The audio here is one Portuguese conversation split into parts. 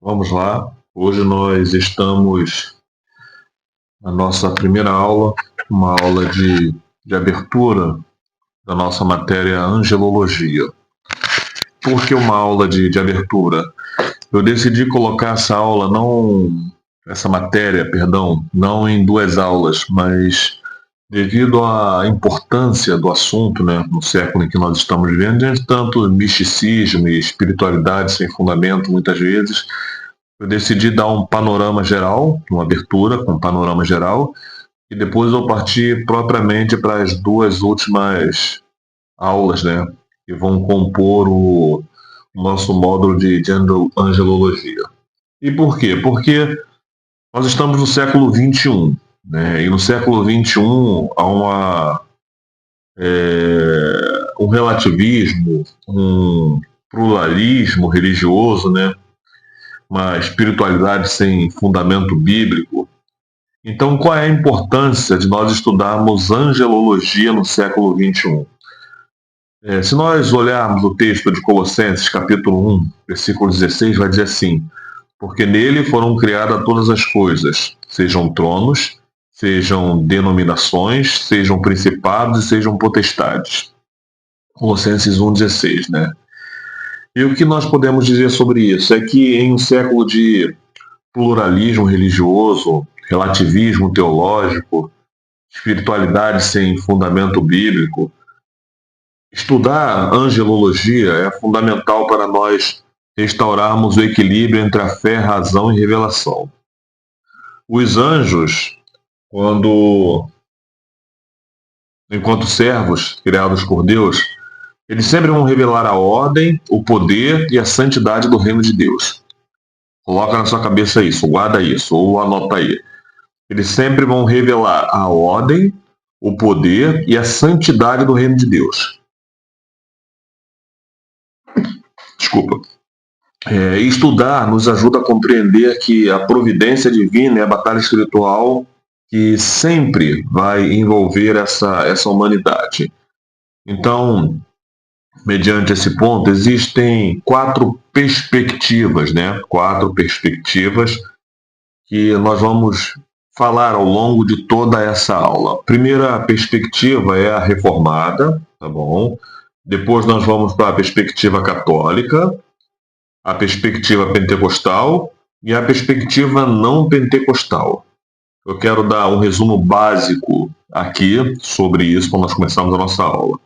Vamos lá. Hoje nós estamos na nossa primeira aula, uma aula de abertura da nossa matéria Angelologia. Por que uma aula de abertura? Eu decidi colocar essa matéria, não em duas aulas, mas devido à importância do assunto, né, no século em que nós estamos vivendo, diante de tanto misticismo e espiritualidade sem fundamento, muitas vezes, eu decidi dar um panorama geral, uma abertura com um panorama geral, e depois eu parti propriamente para as duas últimas aulas, né, que vão compor o nosso módulo de angelologia. E por quê? Porque nós estamos no século XXI, né, e no século XXI há um relativismo, um pluralismo religioso, né, uma espiritualidade sem fundamento bíblico. Então, qual é a importância de nós estudarmos angelologia no século XXI? Se nós olharmos o texto de Colossenses, capítulo 1, versículo 16, vai dizer assim: porque nele foram criadas todas as coisas, sejam tronos, sejam denominações, sejam principados e sejam potestades. Colossenses 1,16, né? E o que nós podemos dizer sobre isso? É que em um século de pluralismo religioso, relativismo teológico, espiritualidade sem fundamento bíblico, estudar angelologia é fundamental para nós restaurarmos o equilíbrio entre a fé, razão e revelação. Os anjos, enquanto servos criados por Deus, eles sempre vão revelar a ordem, o poder e a santidade do reino de Deus. Coloca na sua cabeça isso, guarda isso, ou anota aí. Eles sempre vão revelar a ordem, o poder e a santidade do reino de Deus. Desculpa. Estudar nos ajuda a compreender que a providência divina é a batalha espiritual que sempre vai envolver essa humanidade. Então, mediante esse ponto, existem quatro perspectivas, né? Quatro perspectivas que nós vamos falar ao longo de toda essa aula. A primeira perspectiva é a reformada, tá bom? Depois nós vamos para a perspectiva católica, a perspectiva pentecostal e a perspectiva não pentecostal. Eu quero dar um resumo básico aqui sobre isso quando nós começarmos a nossa aula.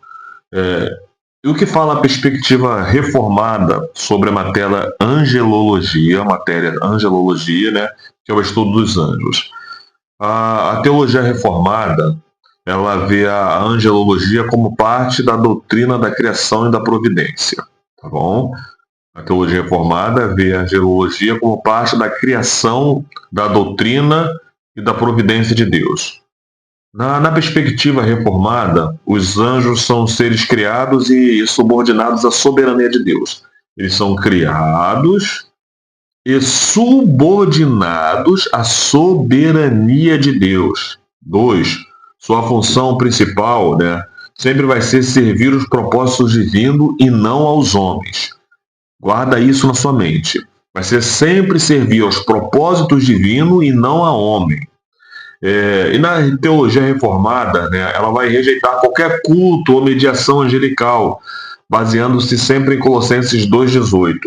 E o que fala a perspectiva reformada sobre a matéria angelologia, né, que é o estudo dos anjos? A teologia reformada, ela vê a angelologia como parte da doutrina da criação e da providência, tá bom? A teologia reformada vê a angelologia como parte da criação, da doutrina e da providência de Deus. Na perspectiva reformada, os anjos são seres criados e subordinados à soberania de Deus. Eles são criados e subordinados à soberania de Deus. 2. Sua função principal, né, sempre vai ser servir os propósitos divinos e não aos homens. Guarda isso na sua mente. Vai ser sempre servir aos propósitos divinos e não a homem. E na teologia reformada, né, ela vai rejeitar qualquer culto ou mediação angelical, baseando-se sempre em Colossenses 2,18.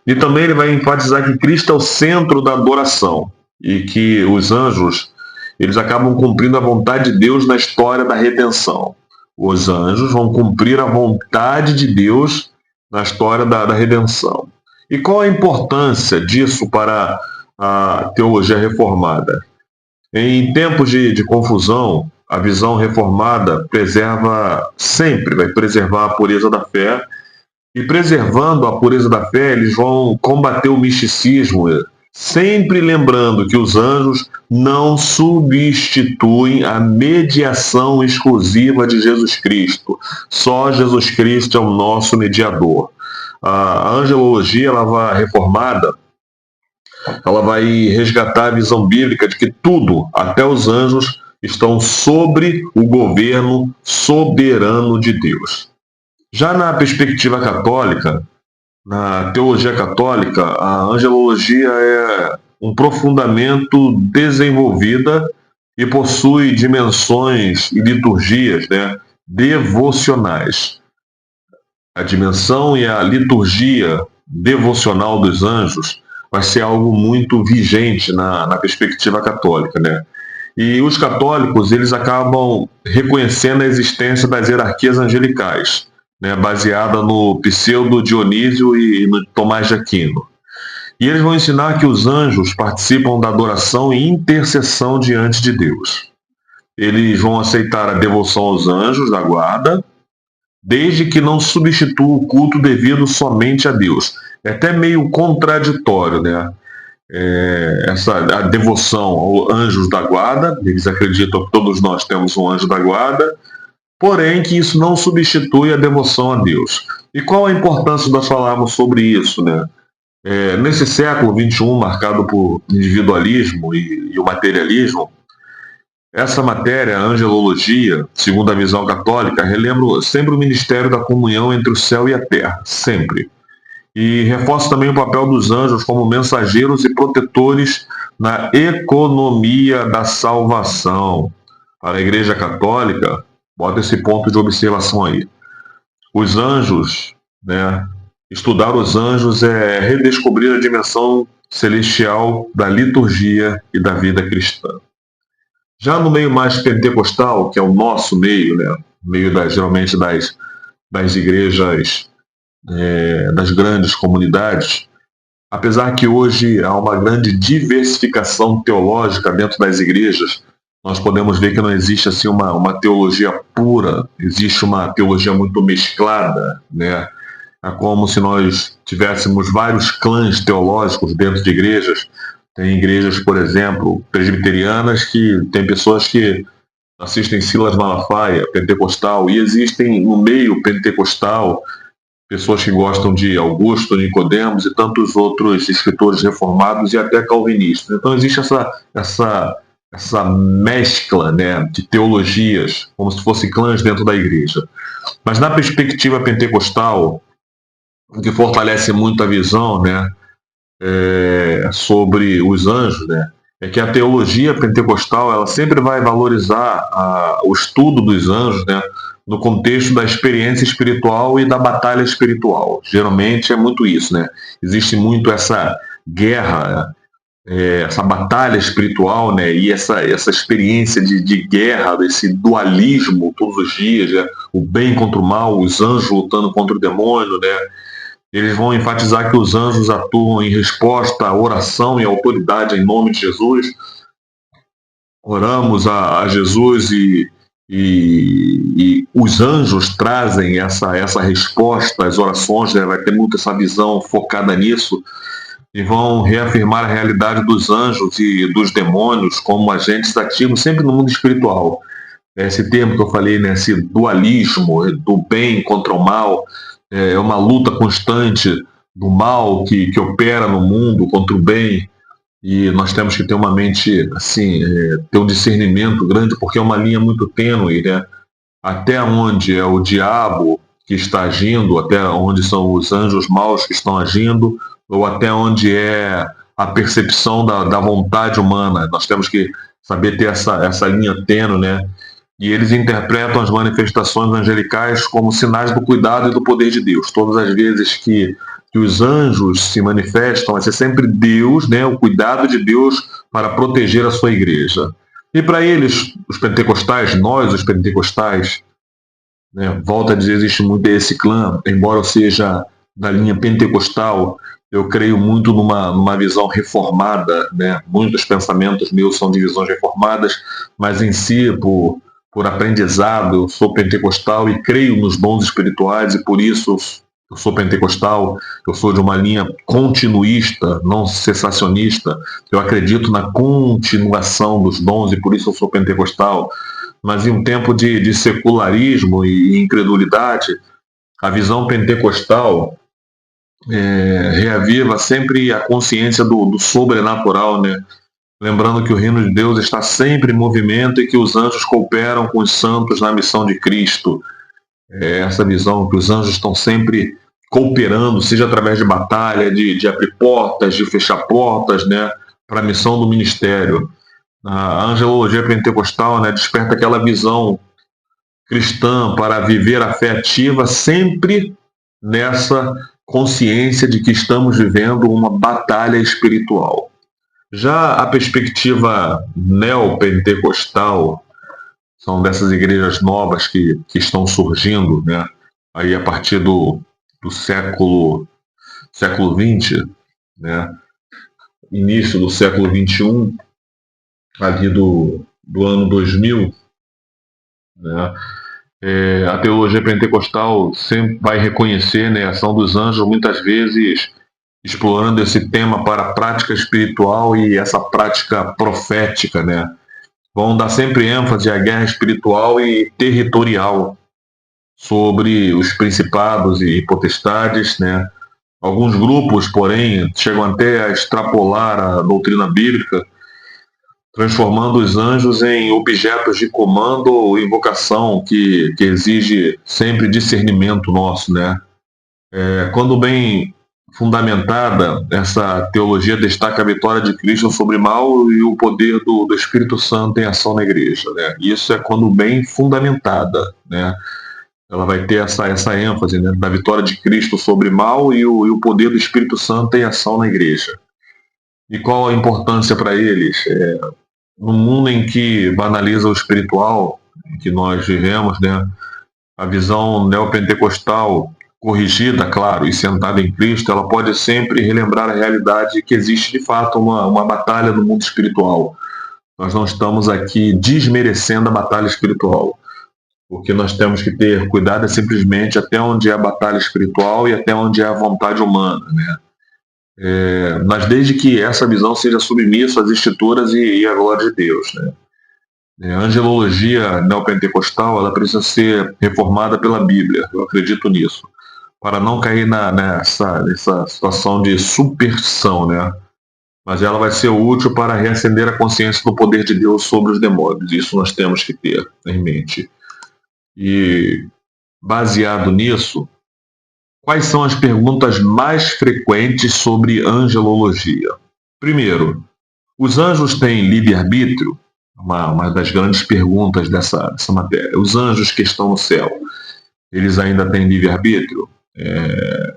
E também ele vai enfatizar que Cristo é o centro da adoração e que os anjos eles acabam cumprindo a vontade de Deus na história da redenção. Os anjos vão cumprir a vontade de Deus na história da redenção. E qual a importância disso para a teologia reformada? Em tempos de confusão, a visão reformada vai preservar a pureza da fé, e preservando a pureza da fé, eles vão combater o misticismo, sempre lembrando que os anjos não substituem a mediação exclusiva de Jesus Cristo. Só Jesus Cristo é o nosso mediador. A angelologia reformada, ela vai resgatar a visão bíblica de que tudo, até os anjos, estão sobre o governo soberano de Deus. Já na perspectiva católica, Na teologia católica, a angelologia é um aprofundamento desenvolvida e possui dimensões e liturgias, né, devocionais. A dimensão e a liturgia devocional dos anjos vai ser algo muito vigente na perspectiva católica, né? E os católicos, eles acabam reconhecendo a existência das hierarquias angelicais, né, baseada no pseudo Dionísio e no Tomás de Aquino. E eles vão ensinar que os anjos participam da adoração e intercessão diante de Deus. Eles vão aceitar a devoção aos anjos da guarda, desde que não substitua o culto devido somente a Deus. É até meio contraditório, né? A devoção aos anjos da guarda, eles acreditam que todos nós temos um anjo da guarda, porém que isso não substitui a devoção a Deus. E qual a importância de nós falarmos sobre isso, né? Nesse século XXI, marcado por individualismo e o materialismo, essa matéria, a angelologia, segundo a visão católica, relembra sempre o ministério da comunhão entre o céu e a terra, sempre. E reforça também o papel dos anjos como mensageiros e protetores na economia da salvação. Para a Igreja Católica, bota esse ponto de observação aí. Os anjos, né? Estudar os anjos é redescobrir a dimensão celestial da liturgia e da vida cristã. Já no meio mais pentecostal, que é o nosso meio, né? Meio geralmente das igrejas, das grandes comunidades, apesar que hoje há uma grande diversificação teológica dentro das igrejas, nós podemos ver que não existe assim uma teologia pura, existe uma teologia muito mesclada, né? É como se nós tivéssemos vários clãs teológicos dentro de igrejas. Tem igrejas, por exemplo, presbiterianas, que tem pessoas que assistem Silas Malafaia, pentecostal, e existem no meio pentecostal pessoas que gostam de Augusto, Nicodemos e tantos outros escritores reformados e até calvinistas. Então existe essa mescla, né, de teologias, como se fossem clãs dentro da igreja. Mas na perspectiva pentecostal, o que fortalece muito a visão, né, sobre os anjos, né, é que a teologia pentecostal ela sempre vai valorizar o estudo dos anjos, né, no contexto da experiência espiritual e da batalha espiritual. Geralmente é muito isso, né? Existe muito essa guerra, essa batalha espiritual, né? E essa experiência de guerra, desse dualismo todos os dias, né? O bem contra o mal, os anjos lutando contra o demônio, né? Eles vão enfatizar que os anjos atuam em resposta à oração e à autoridade em nome de Jesus. Oramos a Jesus e os anjos trazem essa resposta às orações, né? Vai ter muito essa visão focada nisso, e vão reafirmar a realidade dos anjos e dos demônios como agentes ativos sempre no mundo espiritual. Esse termo que eu falei, né, esse dualismo do bem contra o mal, é uma luta constante do mal que opera no mundo contra o bem, e nós temos que ter uma mente, assim, ter um discernimento grande, porque é uma linha muito tênue, né? Até onde é o diabo que está agindo, até onde são os anjos maus que estão agindo, ou até onde é a percepção da vontade humana. Nós temos que saber ter essa linha tênue, né? E eles interpretam as manifestações angelicais como sinais do cuidado e do poder de Deus. Todas as vezes que os anjos se manifestam, vai ser sempre Deus, né, o cuidado de Deus para proteger a sua igreja. E para eles, os pentecostais, nós, os pentecostais, né, volta a dizer, existe muito esse clã, embora eu seja da linha pentecostal, eu creio muito numa visão reformada, né? Muitos pensamentos meus são de visões reformadas, mas em si, por aprendizado, eu sou pentecostal e creio nos dons espirituais, e por isso eu sou pentecostal, eu sou de uma linha continuista, não cessacionista. Eu acredito na continuação dos dons e por isso eu sou pentecostal. Mas em um tempo de secularismo e incredulidade, a visão pentecostal reaviva sempre a consciência do sobrenatural, né? Lembrando que o reino de Deus está sempre em movimento e que os anjos cooperam com os santos na missão de Cristo. Essa visão que os anjos estão sempre cooperando, seja através de batalha, de abrir portas, de fechar portas, né, para a missão do ministério. A angelologia pentecostal, né, desperta aquela visão cristã para viver a fé ativa, sempre nessa consciência de que estamos vivendo uma batalha espiritual. Já a perspectiva neopentecostal, são dessas igrejas novas que estão surgindo, né, aí a partir do século XX, né, início do século XXI, ali do ano 2000, né, a teologia pentecostal sempre vai reconhecer, né, a ação dos anjos, muitas vezes explorando esse tema para a prática espiritual e essa prática profética, né? Vão dar sempre ênfase à guerra espiritual e territorial sobre os principados e potestades, né? Alguns grupos, porém, chegam até a extrapolar a doutrina bíblica, transformando os anjos em objetos de comando ou invocação que exige sempre discernimento nosso, né? Quando bem fundamentada, essa teologia destaca a vitória de Cristo sobre o mal e o poder do Espírito Santo em ação na igreja, né? Isso é quando bem fundamentada, né? Ela vai ter essa ênfase, né, da vitória de Cristo sobre o mal e o poder do Espírito Santo em ação na igreja. E qual a importância para eles? No mundo em que banaliza o espiritual, em que nós vivemos, né, a visão neopentecostal corrigida, claro, e sentada em Cristo, ela pode sempre relembrar a realidade que existe de fato uma batalha no mundo espiritual. Nós não estamos aqui desmerecendo a batalha espiritual. O que nós temos que ter cuidado é simplesmente até onde é a batalha espiritual e até onde é a vontade humana, né? Mas desde que essa visão seja submissa às escrituras e à glória de Deus, né? A angelologia neopentecostal, ela precisa ser reformada pela Bíblia, eu acredito nisso, para não cair nessa situação de superstição, né? Mas ela vai ser útil para reacender a consciência do poder de Deus sobre os demônios. Isso nós temos que ter em mente. E, baseado nisso, quais são as perguntas mais frequentes sobre angelologia? Primeiro, os anjos têm livre-arbítrio? Uma das grandes perguntas dessa matéria. Os anjos que estão no céu, eles ainda têm livre-arbítrio?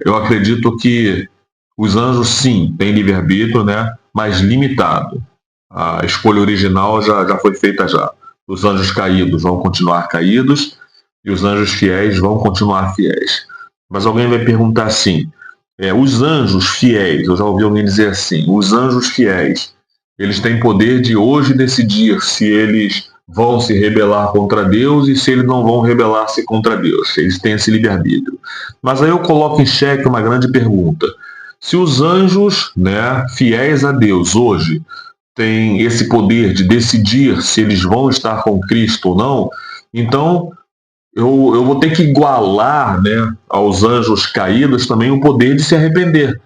Eu acredito que os anjos, sim, têm livre-arbítrio, né? Mas limitado. A escolha original já foi feita já. Os anjos caídos vão continuar caídos e os anjos fiéis vão continuar fiéis. Mas alguém vai perguntar assim, os anjos fiéis, eu já ouvi alguém dizer assim, os anjos fiéis, eles têm poder de hoje decidir se eles vão se rebelar contra Deus e se eles não vão rebelar-se contra Deus. Eles têm esse livre-arbítrio. Mas aí eu coloco em xeque uma grande pergunta. Se os anjos, né, fiéis a Deus hoje têm esse poder de decidir se eles vão estar com Cristo ou não, então eu vou ter que igualar, né, aos anjos caídos também o poder de se arrepender.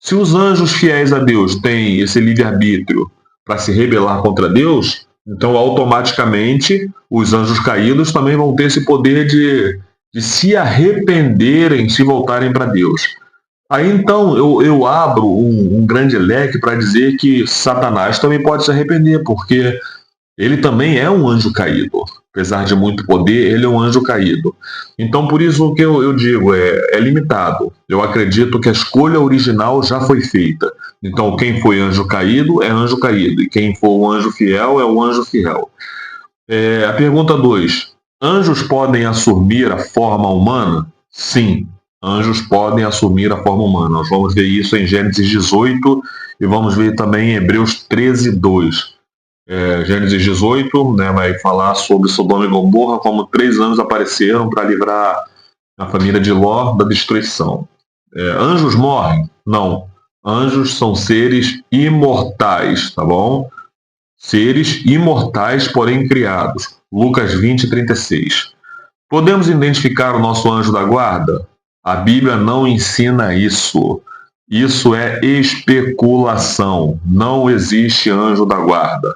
Se os anjos fiéis a Deus têm esse livre-arbítrio para se rebelar contra Deus, então automaticamente os anjos caídos também vão ter esse poder de se arrependerem, se voltarem para Deus. Aí então eu abro um grande leque para dizer que Satanás também pode se arrepender, porque ele também é um anjo caído. Apesar de muito poder, ele é um anjo caído. Então, por isso que eu digo, é limitado. Eu acredito que a escolha original já foi feita. Então, quem foi anjo caído é anjo caído. E quem for o anjo fiel é o anjo fiel. A pergunta 2. Anjos podem assumir a forma humana? Sim, anjos podem assumir a forma humana. Nós vamos ver isso em Gênesis 18 e vamos ver também em Hebreus 13, 2. Gênesis 18, né, vai falar sobre Sodoma e Gomorra, como 3 anjos apareceram para livrar a família de Ló da destruição. Anjos morrem? Não. Anjos são seres imortais, tá bom? Seres imortais, porém criados. Lucas 20, 36. Podemos identificar o nosso anjo da guarda? A Bíblia não ensina isso. Isso é especulação. Não existe anjo da guarda.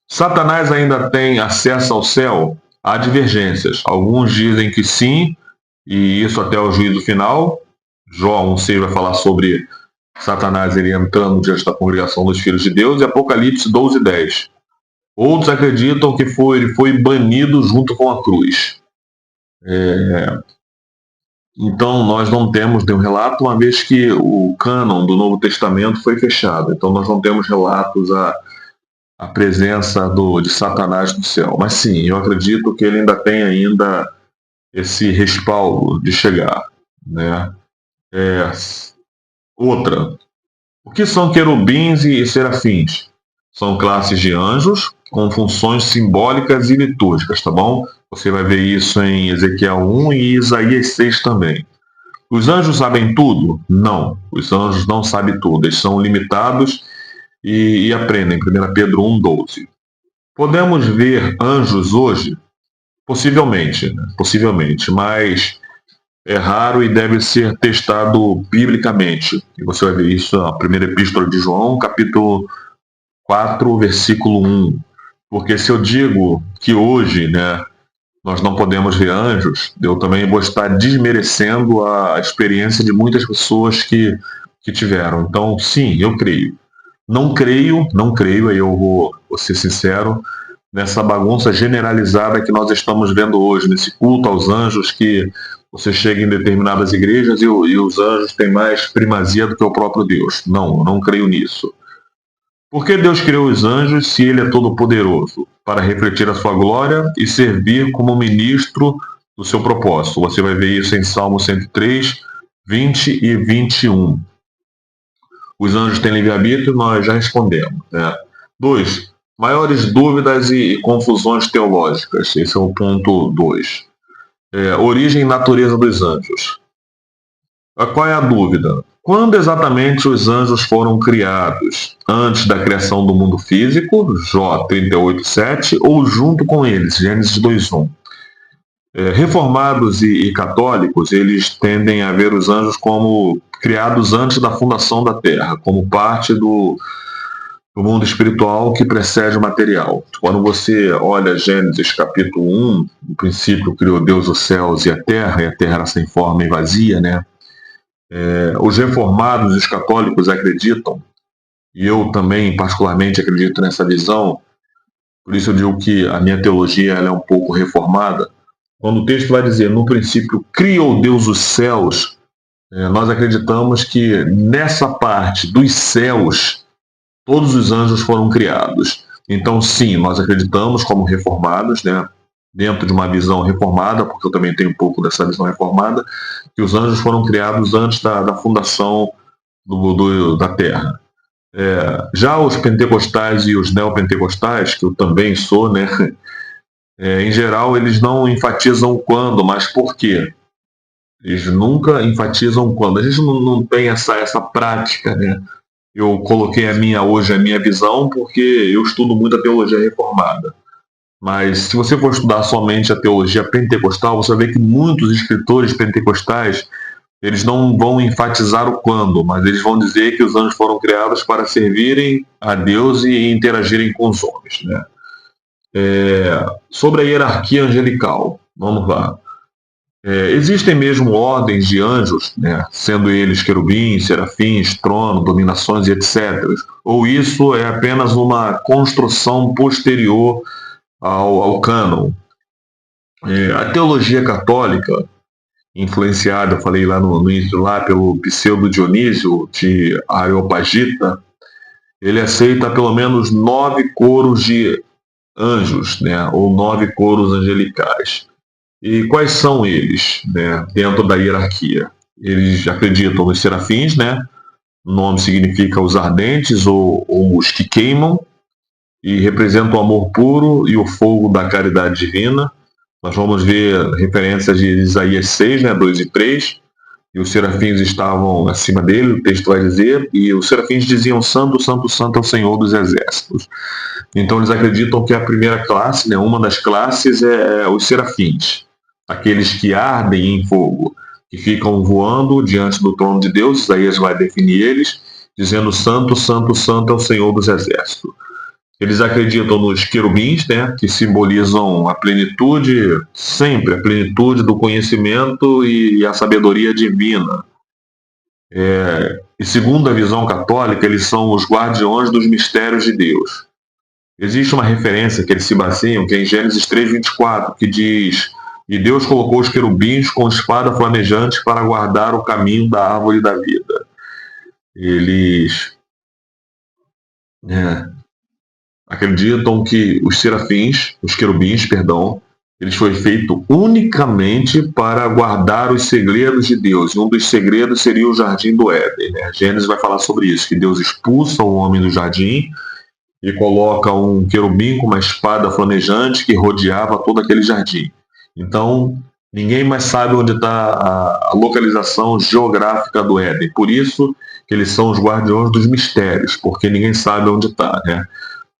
Satanás ainda tem acesso ao céu? Há divergências. Alguns dizem que sim, e isso até o juízo final. Jó 1,6 vai falar sobre Satanás ele entrando diante da congregação dos filhos de Deus, e Apocalipse 12,10. Outros acreditam que ele foi banido junto com a cruz. Então, nós não temos nenhum relato, uma vez que o cânon do Novo Testamento foi fechado. Então, nós não temos relatos a presença de Satanás no céu. Mas sim, eu acredito que ele ainda tem esse respaldo de chegar. Né? Outra, o que são querubins e serafins? São classes de anjos com funções simbólicas e litúrgicas, tá bom? Você vai ver isso em Ezequiel 1 e Isaías 6 também. Os anjos sabem tudo? Não. Os anjos não sabem tudo. Eles são limitados e aprendem. 1 Pedro 1,12. Podemos ver anjos hoje? Possivelmente, né? Possivelmente, mas é raro e deve ser testado biblicamente. E você vai ver isso na primeira epístola de João, capítulo 4, versículo 1. Porque se eu digo que hoje, né, nós não podemos ver anjos, eu também vou estar desmerecendo a experiência de muitas pessoas que tiveram. Então, sim, eu creio. Não creio, aí eu vou ser sincero, nessa bagunça generalizada que nós estamos vendo hoje, nesse culto aos anjos que você chega em determinadas igrejas e os anjos têm mais primazia do que o próprio Deus. Não, eu não creio nisso. Por que Deus criou os anjos se Ele é todo-poderoso? Para refletir a sua glória e servir como ministro do seu propósito. Você vai ver isso em Salmo 103, 20 e 21. Os anjos têm livre-arbítrio? Nós já respondemos. Né? 2. Maiores dúvidas e confusões teológicas. Esse é o ponto 2. Origem e natureza dos anjos. Qual é a dúvida? Quando exatamente os anjos foram criados? Antes da criação do mundo físico, Jó 38,7, ou junto com eles, Gênesis 2,1? Reformados e católicos, eles tendem a ver os anjos como criados antes da fundação da Terra, como parte do mundo espiritual que precede o material. Quando você olha Gênesis capítulo 1, no princípio criou Deus os céus e a terra era sem forma e vazia, né? Os reformados e os católicos acreditam, e eu também particularmente acredito nessa visão, por isso eu digo que a minha teologia ela é um pouco reformada. Quando o texto vai dizer, no princípio criou Deus os céus, nós acreditamos que nessa parte dos céus, todos os anjos foram criados. Então sim, nós acreditamos como reformados, né? Dentro de uma visão reformada, porque eu também tenho um pouco dessa visão reformada, que os anjos foram criados antes da fundação da Terra. Já os pentecostais e os neopentecostais, que eu também sou, né? Em geral, eles não enfatizam o quando, mas por quê? Eles nunca enfatizam o quando. A gente não tem essa prática, né? Eu coloquei hoje a minha visão porque eu estudo muito a teologia reformada. Mas se você for estudar somente a teologia pentecostal, você vai ver que muitos escritores pentecostais eles não vão enfatizar o quando, mas eles vão dizer que os anjos foram criados para servirem a Deus e interagirem com os homens. Né? Sobre a hierarquia angelical, vamos lá. Existem mesmo ordens de anjos, né? Sendo eles querubins, serafins, trono, dominações e etc. Ou isso é apenas uma construção posterior ao cânon? A teologia católica, influenciada, eu falei lá no início, lá pelo Pseudo Dionísio de Areopagita, ele aceita pelo menos 9 coros de anjos, né? Ou 9 coros angelicais. E quais são eles, né, dentro da hierarquia? Eles acreditam nos serafins, né? O nome significa os ardentes ou os que queimam, e representam o amor puro e o fogo da caridade divina. Nós vamos ver referências de Isaías 6, né, 2 e 3, e os serafins estavam acima dele, o texto vai dizer, e os serafins diziam: Santo, Santo, Santo é o Senhor dos Exércitos. Então eles acreditam que a primeira classe, né, uma das classes é os serafins, aqueles que ardem em fogo, que ficam voando diante do trono de Deus. Isaías vai definir eles, dizendo: Santo, Santo, Santo é o Senhor dos Exércitos. Eles acreditam nos querubins, né, que simbolizam a plenitude, sempre a plenitude do conhecimento e a sabedoria divina. E segundo a visão católica, eles são os guardiões dos mistérios de Deus. Existe uma referência que eles se baseiam, que é em Gênesis 3:24, que diz: E Deus colocou os querubins com espada flamejante para guardar o caminho da árvore da vida. Eles acreditam que os serafins, os querubins, perdão, eles foi feito unicamente para guardar os segredos de Deus. E um dos segredos seria o jardim do Éden. Né? Gênesis vai falar sobre isso, que Deus expulsa o homem do jardim e coloca um querubim com uma espada flamejante que rodeava todo aquele jardim. Então, ninguém mais sabe onde está a localização geográfica do Éden. Por isso que eles são os guardiões dos mistérios, porque ninguém sabe onde está, né?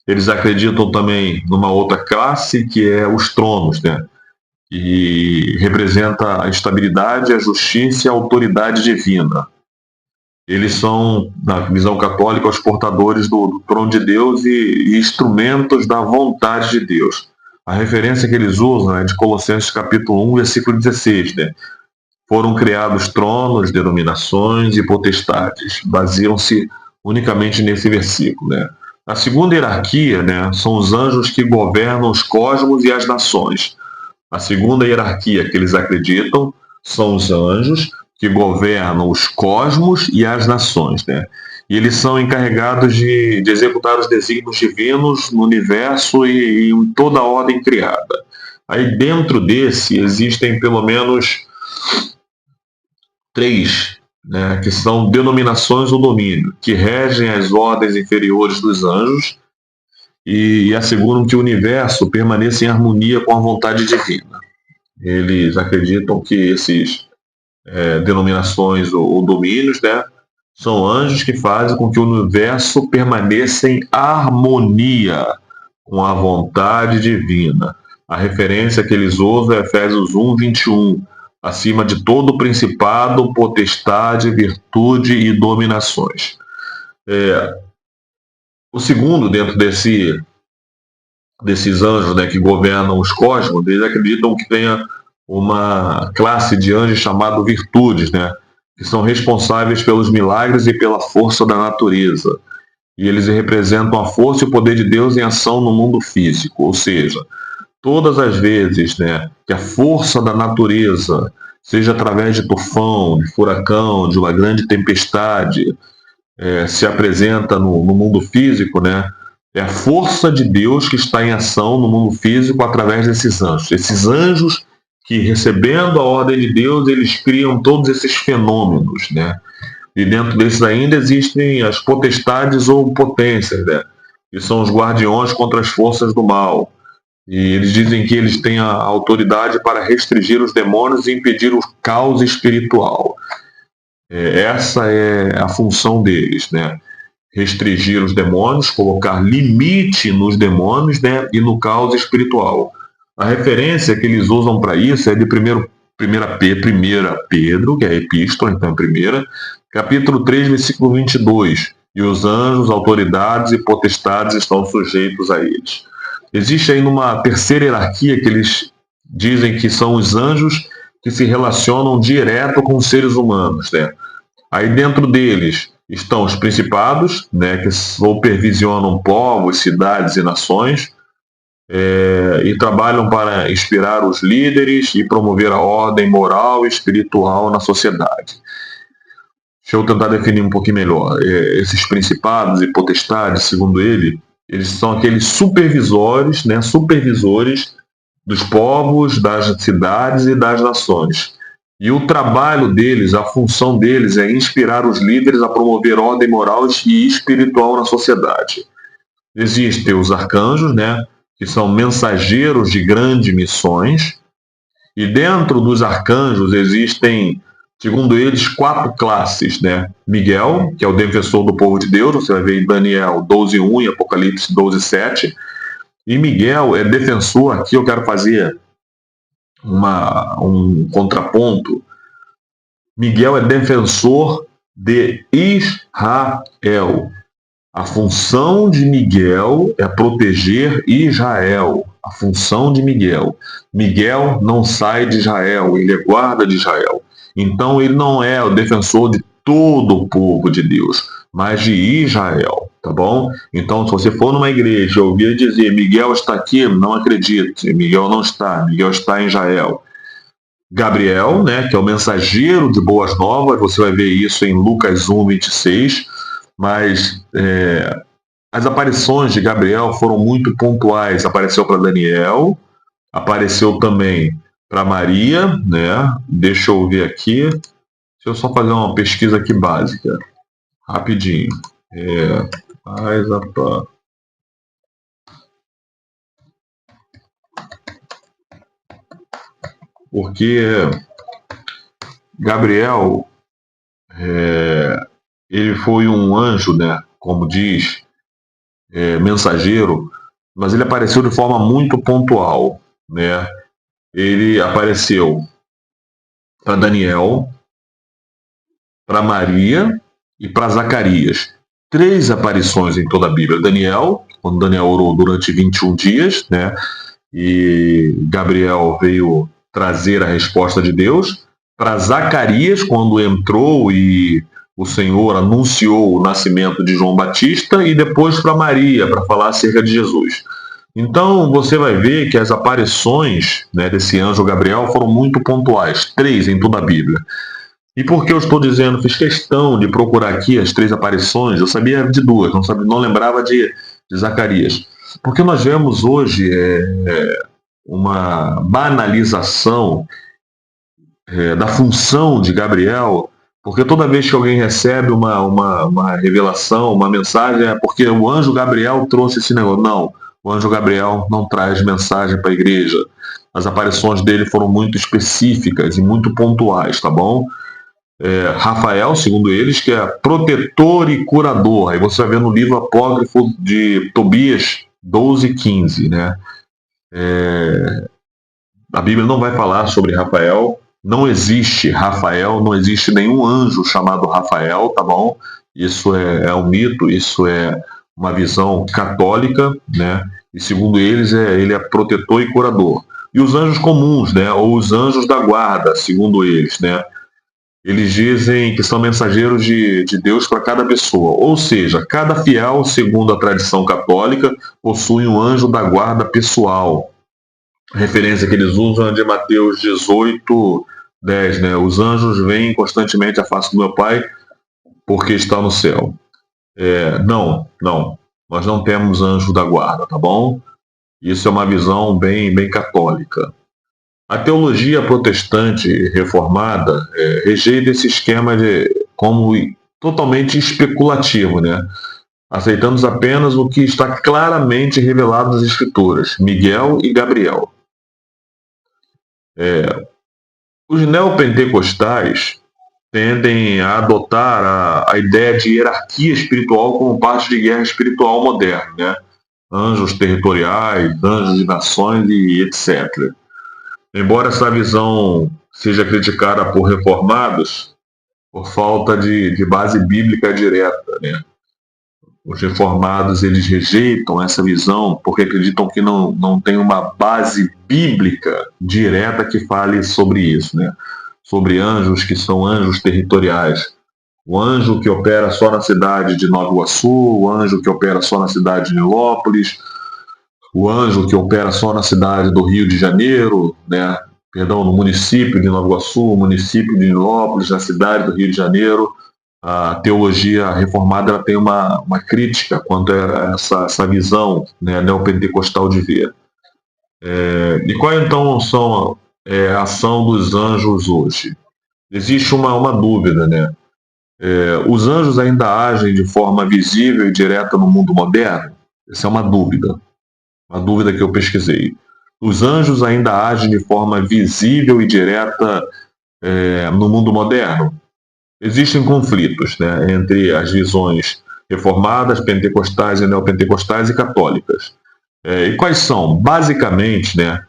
Eles acreditam também numa outra classe, que é os tronos, né? Que representa a estabilidade, a justiça e a autoridade divina. Eles são, na visão católica, os portadores do trono de Deus e instrumentos da vontade de Deus. A referência que eles usam é de Colossenses capítulo 1, versículo 16, né? Foram criados tronos, denominações e potestades. Baseiam-se unicamente nesse versículo, né? A segunda hierarquia, né, são os anjos que governam os cosmos e as nações. A segunda hierarquia que eles acreditam são os anjos que governam os cosmos e as nações, né? E eles são encarregados de executar os desígnios divinos no universo e em toda a ordem criada. Aí dentro desse existem pelo menos três, né, que são denominações ou domínio, que regem as ordens inferiores dos anjos e asseguram que o universo permaneça em harmonia com a vontade divina. Eles acreditam que esses denominações ou domínios, né, são anjos que fazem com que o universo permaneça em harmonia com a vontade divina. A referência que eles usam é Efésios 1:21. Acima de todo principado, potestade, virtude e dominações. O segundo, dentro desses anjos, né, que governam os cosmos, eles acreditam que tenha uma classe de anjos chamada virtudes, né, que são responsáveis pelos milagres e pela força da natureza. E eles representam a força e o poder de Deus em ação no mundo físico, ou seja, todas as vezes, né, que a força da natureza, seja através de tufão, de furacão, de uma grande tempestade, se apresenta no mundo físico, né, é a força de Deus que está em ação no mundo físico através desses anjos. Esses anjos que, recebendo a ordem de Deus, eles criam todos esses fenômenos, né? E dentro desses ainda existem as potestades ou potências, né? Que são os guardiões contra as forças do mal. E eles dizem que eles têm a autoridade para restringir os demônios e impedir o caos espiritual. Essa é a função deles, né? Restringir os demônios, colocar limite nos demônios, né? E no caos espiritual. A referência que eles usam para isso é de 1 Pedro, que é a epístola, então primeira, capítulo 3, versículo 22. E os anjos, autoridades e potestades estão sujeitos a eles. Existe ainda uma terceira hierarquia que eles dizem que são os anjos que se relacionam direto com os seres humanos, né? Aí dentro deles estão os principados, né, que supervisionam povos, cidades e nações, e trabalham para inspirar os líderes e promover a ordem moral e espiritual na sociedade. Deixa eu tentar definir um pouquinho melhor. Esses principados e potestades, segundo ele, eles são aqueles supervisores, né, supervisores dos povos, das cidades e das nações. E o trabalho deles, a função deles é inspirar os líderes a promover ordem moral e espiritual na sociedade. Existem os arcanjos, né, que são mensageiros de grandes missões, e dentro dos arcanjos existem, segundo eles, 4 classes, né? Miguel, que é o defensor do povo de Deus, você vai ver em Daniel 12:1 e Apocalipse 12:7. E Miguel é defensor, aqui eu quero fazer um contraponto. Miguel é defensor de Israel. A função de Miguel é proteger Israel. A função de Miguel. Miguel não sai de Israel, ele é guarda de Israel. Então ele não é o defensor de todo o povo de Deus, mas de Israel, tá bom? Então, se você for numa igreja e ouvir dizer Miguel está aqui, não acredite, Miguel não está, Miguel está em Israel. Gabriel, né, que é o mensageiro de boas novas, você vai ver isso em Lucas 1, 26, mas as aparições de Gabriel foram muito pontuais. Apareceu para Daniel, apareceu também para Maria, né? Deixa eu ver aqui. Deixa eu só fazer uma pesquisa aqui básica, rapidinho. Faz a Porque Gabriel, ele foi um anjo, né? Como diz, mensageiro, mas ele apareceu de forma muito pontual, né? Ele apareceu para Daniel, para Maria e para Zacarias. 3 aparições em toda a Bíblia. Daniel, quando Daniel orou durante 21 dias, né? E Gabriel veio trazer a resposta de Deus. Para Zacarias, quando entrou e o Senhor anunciou o nascimento de João Batista, e depois para Maria, para falar acerca de Jesus. Então você vai ver que as aparições, né, desse anjo Gabriel foram muito pontuais, 3 em toda a Bíblia. E por que eu estou dizendo, fiz questão de procurar aqui as 3 aparições, eu sabia de 2, não lembrava de Zacarias. Porque nós vemos hoje uma banalização da função de Gabriel, porque toda vez que alguém recebe uma revelação, uma mensagem, é porque o anjo Gabriel trouxe esse negócio. Não, o anjo Gabriel não traz mensagem para a igreja. As aparições dele foram muito específicas e muito pontuais, tá bom? Rafael, segundo eles, que é protetor e curador. Aí você vai ver no livro apócrifo de Tobias 12:15, né? A Bíblia não vai falar sobre Rafael, não existe Rafael, não existe nenhum anjo chamado Rafael, tá bom? Isso é um mito, isso é uma visão católica, né? E segundo eles, ele é protetor e curador. E os anjos comuns, né? Ou os anjos da guarda, segundo eles, né? Eles dizem que são mensageiros de Deus para cada pessoa. Ou seja, cada fiel, segundo a tradição católica, possui um anjo da guarda pessoal. A referência que eles usam é de Mateus 18:10, né? Os anjos vêm constantemente à face do meu Pai porque está no céu. Não. Nós não temos anjo da guarda, tá bom? Isso é uma visão bem católica. A teologia protestante reformada rejeita esse esquema como totalmente especulativo, né? Aceitamos apenas o que está claramente revelado nas Escrituras, Miguel e Gabriel. Os neopentecostais tendem a adotar a ideia de hierarquia espiritual como parte de guerra espiritual moderna, né? Anjos territoriais, anjos de nações e etc. Embora essa visão seja criticada por reformados, por falta de base bíblica direta, né? Os reformados eles rejeitam essa visão porque acreditam que não tem uma base bíblica direta que fale sobre isso, né? Sobre anjos que são anjos territoriais. O anjo que opera só na cidade de Nova Iguaçu, o anjo que opera só na cidade de Nilópolis, o anjo que opera só na cidade do Rio de Janeiro, né? Perdão, no município de Nova Iguaçu, município de Nilópolis, na cidade do Rio de Janeiro. A teologia reformada ela tem uma crítica quanto a essa visão, né, neopentecostal de ver. E qual então são a ação dos anjos hoje? Existe uma dúvida, né? Os anjos ainda agem de forma visível e direta no mundo moderno? Essa é uma dúvida que eu pesquisei. Os anjos ainda agem de forma visível e direta no mundo moderno? Existem conflitos, né, entre as visões reformadas, pentecostais e neopentecostais e católicas. E quais são? Basicamente, né,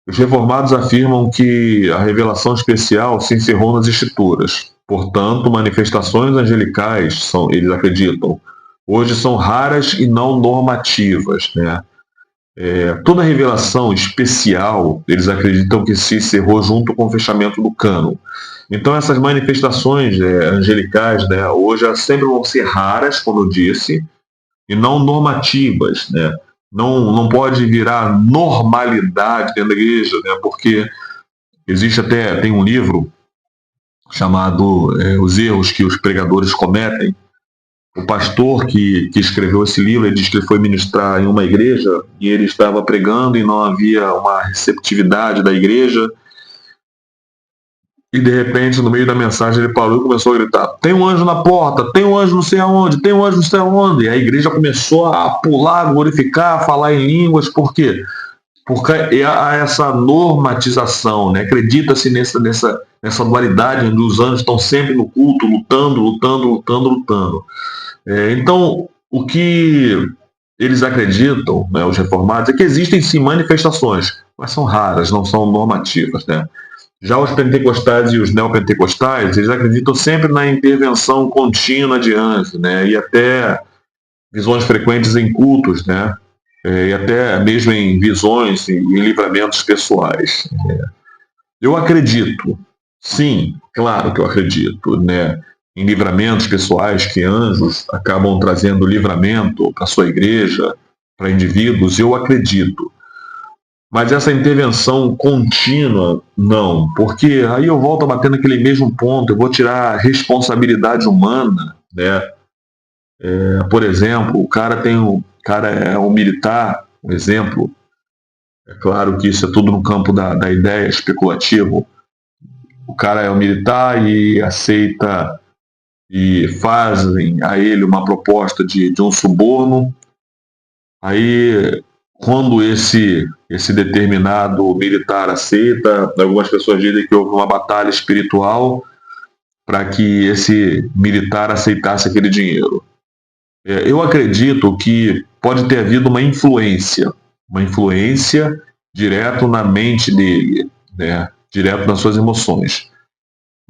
os reformados afirmam que a revelação especial se encerrou nas Escrituras. Portanto, manifestações angelicais, eles acreditam, hoje são raras e não normativas, né? Toda revelação especial, eles acreditam que se encerrou junto com o fechamento do cânon. Então essas manifestações angelicais, né, hoje elas sempre vão ser raras, como eu disse, e não normativas, né? Não pode virar normalidade dentro da igreja, né? Porque tem um livro chamado Os Erros que os Pregadores Cometem. O pastor que escreveu esse livro, ele diz que ele foi ministrar em uma igreja e ele estava pregando e não havia uma receptividade da igreja. E de repente, no meio da mensagem, ele parou e começou a gritar: tem um anjo na porta, tem um anjo não sei aonde, tem um anjo não sei aonde. E a igreja começou a pular, a glorificar, a falar em línguas. Por quê? Porque há essa normatização, né? Acredita-se nessa dualidade onde os anjos estão sempre no culto, lutando. Então, o que eles acreditam, né, os reformados, é que existem sim manifestações, mas são raras, não são normativas, né? Já os pentecostais e os neopentecostais, eles acreditam sempre na intervenção contínua de anjos, né? E até visões frequentes em cultos, né? E até mesmo em visões, em livramentos pessoais. Eu acredito, sim, claro que eu acredito, né? Em livramentos pessoais que anjos acabam trazendo livramento para a sua igreja, para indivíduos, eu acredito. Mas essa intervenção contínua, não, porque aí eu volto a bater naquele mesmo ponto, eu vou tirar a responsabilidade humana, né? Por exemplo, o cara é um militar, um exemplo, é claro que isso é tudo no campo da ideia, especulativo. O cara é um militar e aceita e fazem a ele uma proposta de um suborno. Aí, quando esse determinado militar aceita, algumas pessoas dizem que houve uma batalha espiritual para que esse militar aceitasse aquele dinheiro. Eu acredito que pode ter havido uma influência direto na mente dele, né? Direto nas suas emoções.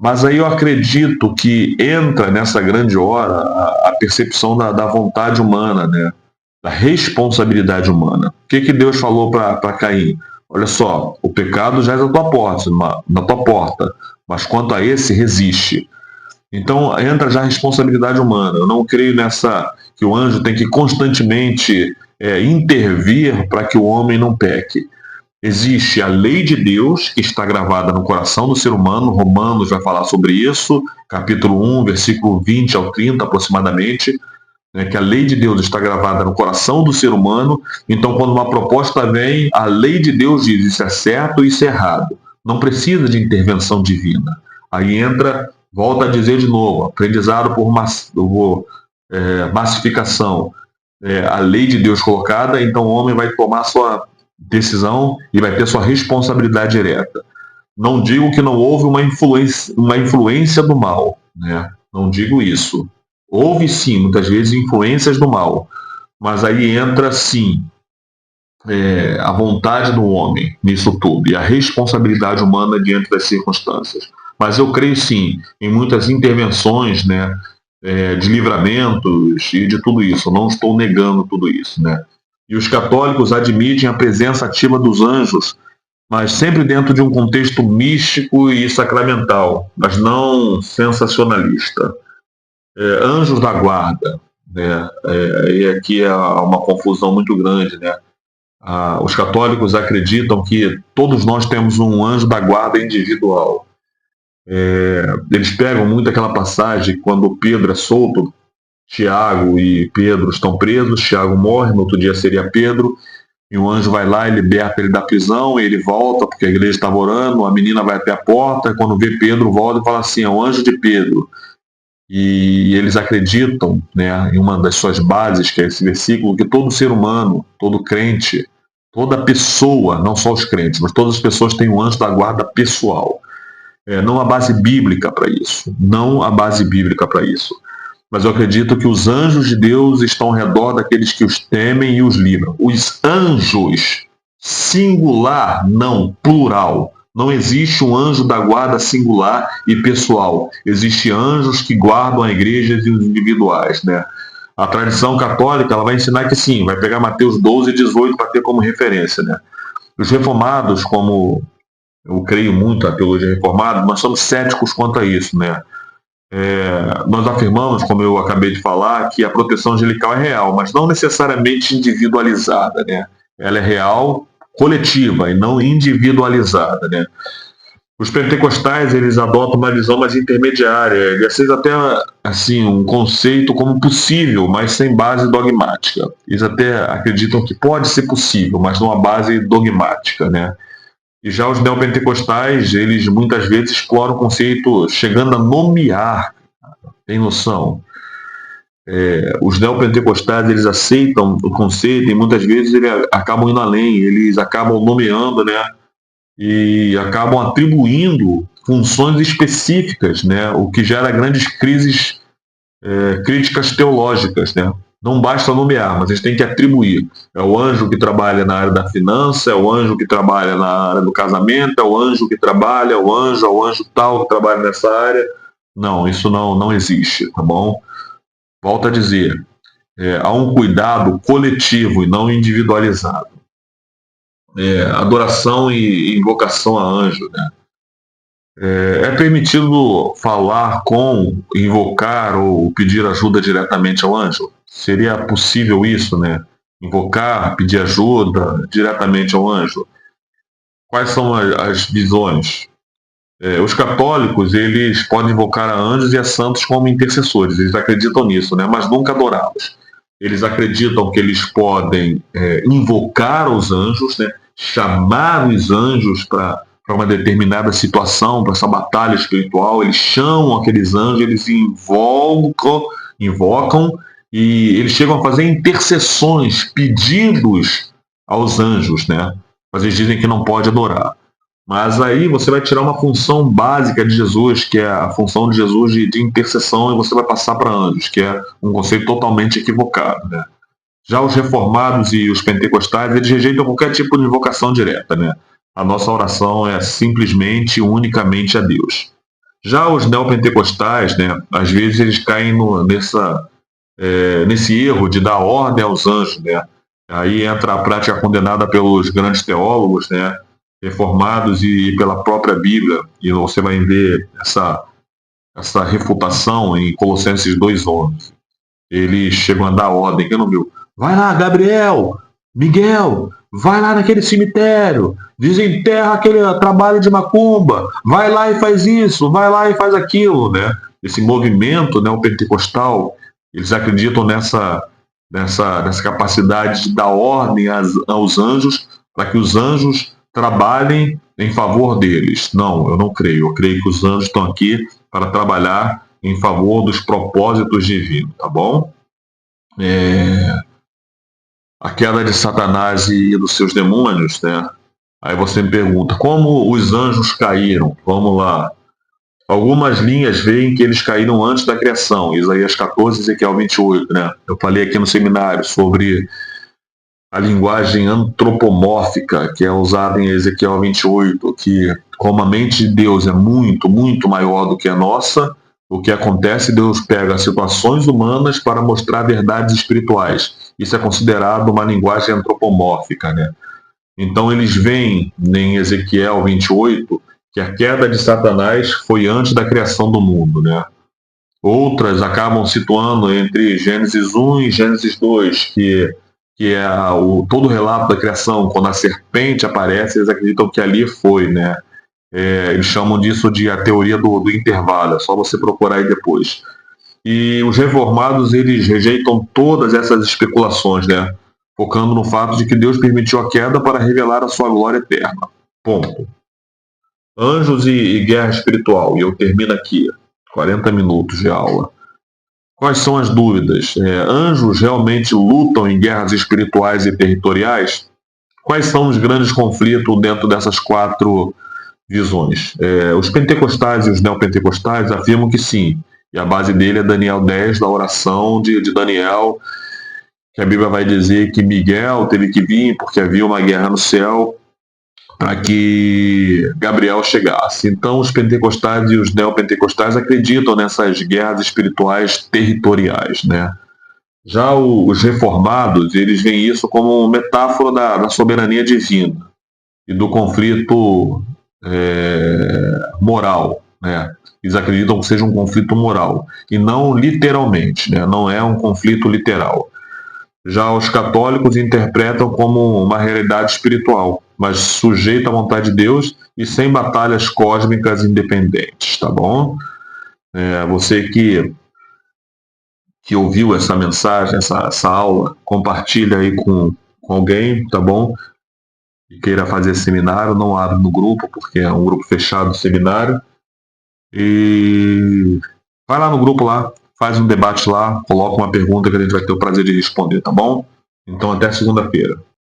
Mas aí eu acredito que entra nessa grande hora a percepção da vontade humana, né? Da responsabilidade humana. O que Deus falou para Caim? Olha só, o pecado já é na tua porta, mas quanto a esse, resiste. Então entra já a responsabilidade humana. Eu não creio nessa que o anjo tem que constantemente intervir para que o homem não peque. Existe a lei de Deus que está gravada no coração do ser humano. Romanos vai falar sobre isso, capítulo 1, versículo 20 ao 30 aproximadamente, né, que a lei de Deus está gravada no coração do ser humano. Então, quando uma proposta vem, a lei de Deus diz isso é certo e isso é errado. Não precisa de intervenção divina. Aí entra, volta a dizer de novo, aprendizado por massificação. A lei de Deus colocada, então o homem vai tomar sua decisão e vai ter sua responsabilidade direta. Não digo que não houve uma influência do mal, né? Não digo isso. Houve sim, muitas vezes, influências do mal, mas aí entra sim a vontade do homem nisso tudo e a responsabilidade humana diante das circunstâncias. Mas eu creio sim em muitas intervenções, né, de livramentos e de tudo isso. Eu não estou negando tudo isso, né? E os católicos admitem a presença ativa dos anjos, mas sempre dentro de um contexto místico e sacramental, mas não sensacionalista. Anjos da guarda, né? E aqui há uma confusão muito grande, né? Os católicos acreditam que todos nós temos um anjo da guarda individual. Eles pegam muito aquela passagem quando Pedro é solto, Tiago e Pedro estão presos, Tiago morre, no outro dia seria Pedro, e o anjo vai lá e liberta ele da prisão, ele volta porque a igreja estava orando, a menina vai até a porta, e quando vê Pedro volta e fala assim, é o anjo de Pedro. E eles acreditam, né, em uma das suas bases, que é esse versículo, que todo ser humano, todo crente, toda pessoa, não só os crentes, mas todas as pessoas têm um anjo da guarda pessoal. Não há base bíblica para isso. Não há base bíblica para isso. Mas eu acredito que os anjos de Deus estão ao redor daqueles que os temem e os livram. Os anjos, singular, não, plural. Não existe um anjo da guarda singular e pessoal. Existem anjos que guardam a igreja e os individuais, né? A tradição católica ela vai ensinar que sim, vai pegar Mateus 12 e 18 para ter como referência, né? Os reformados, como eu creio muito na teologia reformada, nós somos céticos quanto a isso, né? Nós afirmamos, como eu acabei de falar, que a proteção angelical é real, mas não necessariamente individualizada, né? Ela é real, coletiva e não individualizada, né? Os pentecostais, eles adotam uma visão mais intermediária, eles aceitam até assim um conceito como possível, mas sem base dogmática. Eles até acreditam que pode ser possível, mas numa base dogmática, né? E já os neopentecostais, eles muitas vezes exploram o conceito chegando a nomear, tem noção? Os neopentecostais, eles aceitam o conceito e muitas vezes eles acabam indo além, eles acabam nomeando, né? E acabam atribuindo funções específicas, né? O que gera grandes crises, críticas teológicas, né? Não basta nomear, mas eles têm que atribuir. É o anjo que trabalha na área da finança, é o anjo que trabalha na área do casamento, é o anjo que trabalha, é o anjo tal que trabalha nessa área. Não, isso não existe, tá bom? Volto a dizer, há um cuidado coletivo e não individualizado. Adoração e invocação a anjo, né? É permitido falar com, invocar ou pedir ajuda diretamente ao anjo? Seria possível isso, né? Invocar, pedir ajuda diretamente ao anjo? Quais são as visões? Os católicos, eles podem invocar a anjos e a santos como intercessores, eles acreditam nisso, né? Mas nunca adorá-los. Eles acreditam que eles podem invocar os anjos, né? Chamar os anjos para uma determinada situação, para essa batalha espiritual. Eles chamam aqueles anjos, eles invocam e eles chegam a fazer intercessões, pedidos aos anjos, né? Mas eles dizem que não pode adorar. Mas aí você vai tirar uma função básica de Jesus, que é a função de Jesus de intercessão, e você vai passar para anjos, que é um conceito totalmente equivocado, né? Já os reformados e os pentecostais, eles rejeitam qualquer tipo de invocação direta, né? A nossa oração é simplesmente e unicamente a Deus. Já os neopentecostais, né, às vezes eles caem nesse erro de dar ordem aos anjos, né? Aí entra a prática condenada pelos grandes teólogos, né, reformados e pela própria Bíblia, e você vai ver essa refutação em Colossenses 2:11. Eles chegam a dar ordem, quem não viu? Vai lá, Gabriel, Miguel, vai lá naquele cemitério, desenterra aquele trabalho de macumba, vai lá e faz isso, vai lá e faz aquilo, né? Esse movimento, né, o pentecostal, eles acreditam nessa capacidade de dar ordem aos anjos para que os anjos trabalhem em favor deles. Não, eu não creio. Eu creio que os anjos estão aqui para trabalhar em favor dos propósitos divinos, tá bom? A queda de Satanás e dos seus demônios, né? Aí você me pergunta, como os anjos caíram? Vamos lá. Algumas linhas veem que eles caíram antes da criação, Isaías 14, Ezequiel 28, né? Eu falei aqui no seminário sobre a linguagem antropomórfica que é usada em Ezequiel 28, que como a mente de Deus é muito, muito maior do que a nossa, o que acontece, Deus pega situações humanas para mostrar verdades espirituais. Isso é considerado uma linguagem antropomórfica, né? Então eles veem em Ezequiel 28 que a queda de Satanás foi antes da criação do mundo, né? Outras acabam situando entre Gênesis 1 e Gênesis 2, que é todo o relato da criação. Quando a serpente aparece, eles acreditam que ali foi, né? Eles chamam disso de a teoria do intervalo, é só você procurar aí depois. E os reformados, eles rejeitam todas essas especulações, né? Focando no fato de que Deus permitiu a queda para revelar a sua glória eterna. Ponto. Anjos e guerra espiritual. E eu termino aqui. 40 minutos de aula. Quais são as dúvidas? Anjos realmente lutam em guerras espirituais e territoriais? Quais são os grandes conflitos dentro dessas quatro visões? Os pentecostais e os neopentecostais afirmam que sim. E a base dele é Daniel 10, da oração de Daniel, que a Bíblia vai dizer que Miguel teve que vir porque havia uma guerra no céu para que Gabriel chegasse. Então, os pentecostais e os neopentecostais acreditam nessas guerras espirituais territoriais, né? Já os reformados, eles veem isso como metáfora da soberania divina e do conflito moral, né? Eles acreditam que seja um conflito moral e não literalmente, né? Não é um conflito literal. Já os católicos interpretam como uma realidade espiritual, mas sujeita à vontade de Deus e sem batalhas cósmicas independentes, tá bom? Você que ouviu essa mensagem, essa aula, compartilha aí com alguém, tá bom? Que queira fazer seminário, não abre no grupo, porque é um grupo fechado seminário. E vai lá no grupo lá, faz um debate lá, coloca uma pergunta que a gente vai ter o prazer de responder, tá bom? Então até segunda-feira.